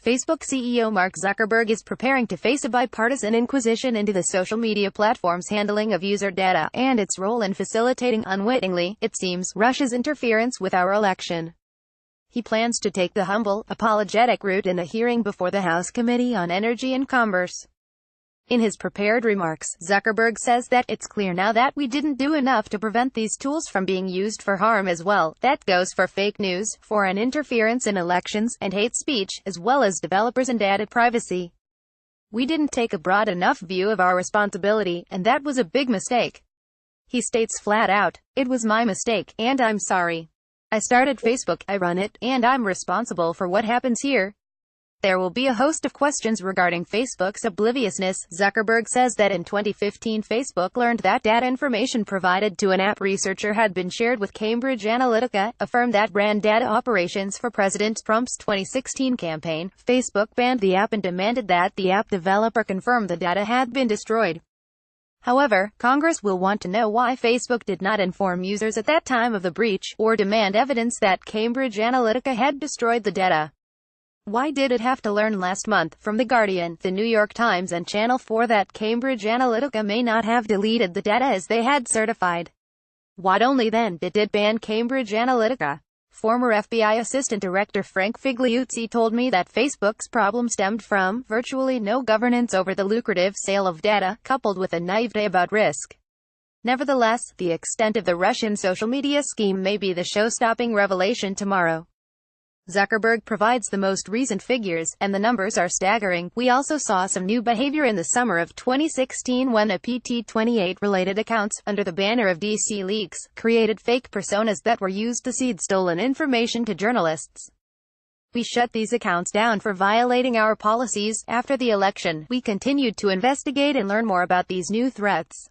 Facebook CEO Mark Zuckerberg is preparing to face a bipartisan inquisition into the social media platform's handling of user data, and its role in facilitating, unwittingly, it seems, Russia's interference with our election. He plans to take the humble, apologetic route in a hearing before the House Committee on Energy and Commerce. In his prepared remarks, Zuckerberg says that it's clear now that we didn't do enough to prevent these tools from being used for harm as well. That goes for fake news, foreign interference in elections, and hate speech, as well as developers and data privacy. We didn't take a broad enough view of our responsibility, and that was a big mistake. He states flat out, "It was my mistake, and I'm sorry. I started Facebook, I run it, and I'm responsible for what happens here." There will be a host of questions regarding Facebook's obliviousness. Zuckerberg says that in 2015 Facebook learned that data information provided to an app researcher had been shared with Cambridge Analytica, a firm that ran data operations for President Trump's 2016 campaign. Facebook banned the app and demanded that the app developer confirm the data had been destroyed. However, Congress will want to know why Facebook did not inform users at that time of the breach, or demand evidence that Cambridge Analytica had destroyed the data. Why did it have to learn last month, from The Guardian, The New York Times and Channel 4, that Cambridge Analytica may not have deleted the data as they had certified? What only then did it ban Cambridge Analytica? Former FBI Assistant Director Frank Figliuzzi told me that Facebook's problem stemmed from virtually no governance over the lucrative sale of data, coupled with a naivete about risk. Nevertheless, the extent of the Russian social media scheme may be the show-stopping revelation tomorrow. Zuckerberg provides the most recent figures, and the numbers are staggering. We also saw some new behavior in the summer of 2016 when a PT28-related accounts, under the banner of DC Leaks, created fake personas that were used to seed stolen information to journalists. We shut these accounts down for violating our policies. After the election, we continued to investigate and learn more about these new threats.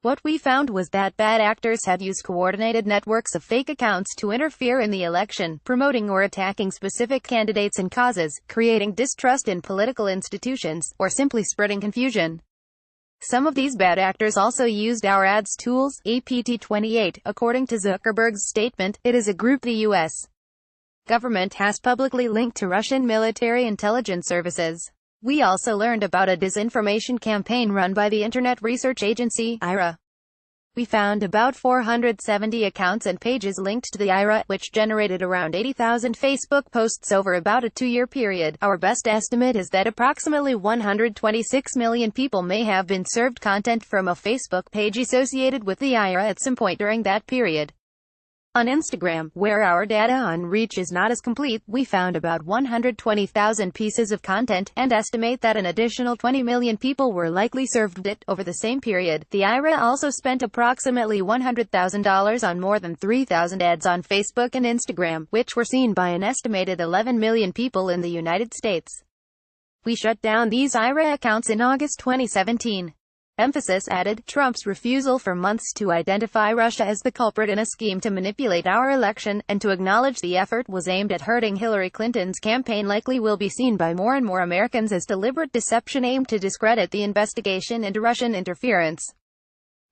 What we found was that bad actors had used coordinated networks of fake accounts to interfere in the election, promoting or attacking specific candidates and causes, creating distrust in political institutions, or simply spreading confusion. Some of these bad actors also used our ads tools. APT28, according to Zuckerberg's statement, it is a group the U.S. government has publicly linked to Russian military intelligence services. We also learned about a disinformation campaign run by the Internet Research Agency, IRA. We found about 470 accounts and pages linked to the IRA, which generated around 80,000 Facebook posts over about a 2-year period. Our best estimate is that approximately 126 million people may have been served content from a Facebook page associated with the IRA at some point during that period. On Instagram, where our data on reach is not as complete, we found about 120,000 pieces of content, and estimate that an additional 20 million people were likely served it over the same period. The IRA also spent approximately $100,000 on more than 3,000 ads on Facebook and Instagram, which were seen by an estimated 11 million people in the United States. We shut down these IRA accounts in August 2017. Emphasis added, Trump's refusal for months to identify Russia as the culprit in a scheme to manipulate our election, and to acknowledge the effort was aimed at hurting Hillary Clinton's campaign, likely will be seen by more and more Americans as deliberate deception aimed to discredit the investigation into Russian interference.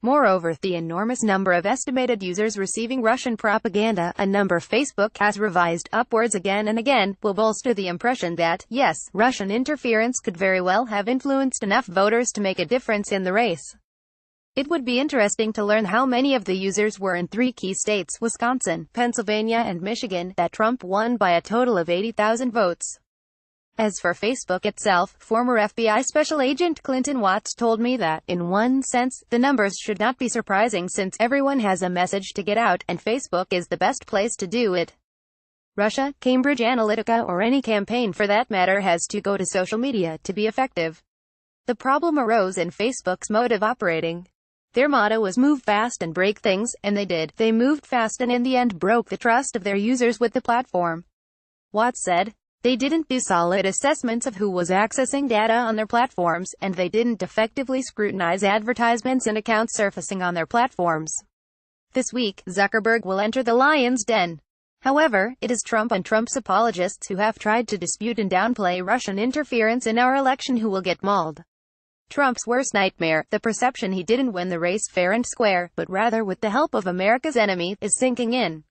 Moreover, the enormous number of estimated users receiving Russian propaganda, a number Facebook has revised upwards again and again, will bolster the impression that, yes, Russian interference could very well have influenced enough voters to make a difference in the race. It would be interesting to learn how many of the users were in 3 key states, Wisconsin, Pennsylvania and Michigan, that Trump won by a total of 80,000 votes. As for Facebook itself, former FBI Special Agent Clinton Watts told me that, in one sense, the numbers should not be surprising since everyone has a message to get out, and Facebook is the best place to do it. Russia, Cambridge Analytica, or any campaign for that matter has to go to social media to be effective. The problem arose in Facebook's mode of operating. Their motto was move fast and break things, and they did. They moved fast and in the end broke the trust of their users with the platform. Watts said, they didn't do solid assessments of who was accessing data on their platforms, and they didn't effectively scrutinize advertisements and accounts surfacing on their platforms. This week, Zuckerberg will enter the lion's den. However, it is Trump and Trump's apologists who have tried to dispute and downplay Russian interference in our election who will get mauled. Trump's worst nightmare, the perception he didn't win the race fair and square, but rather with the help of America's enemy, is sinking in.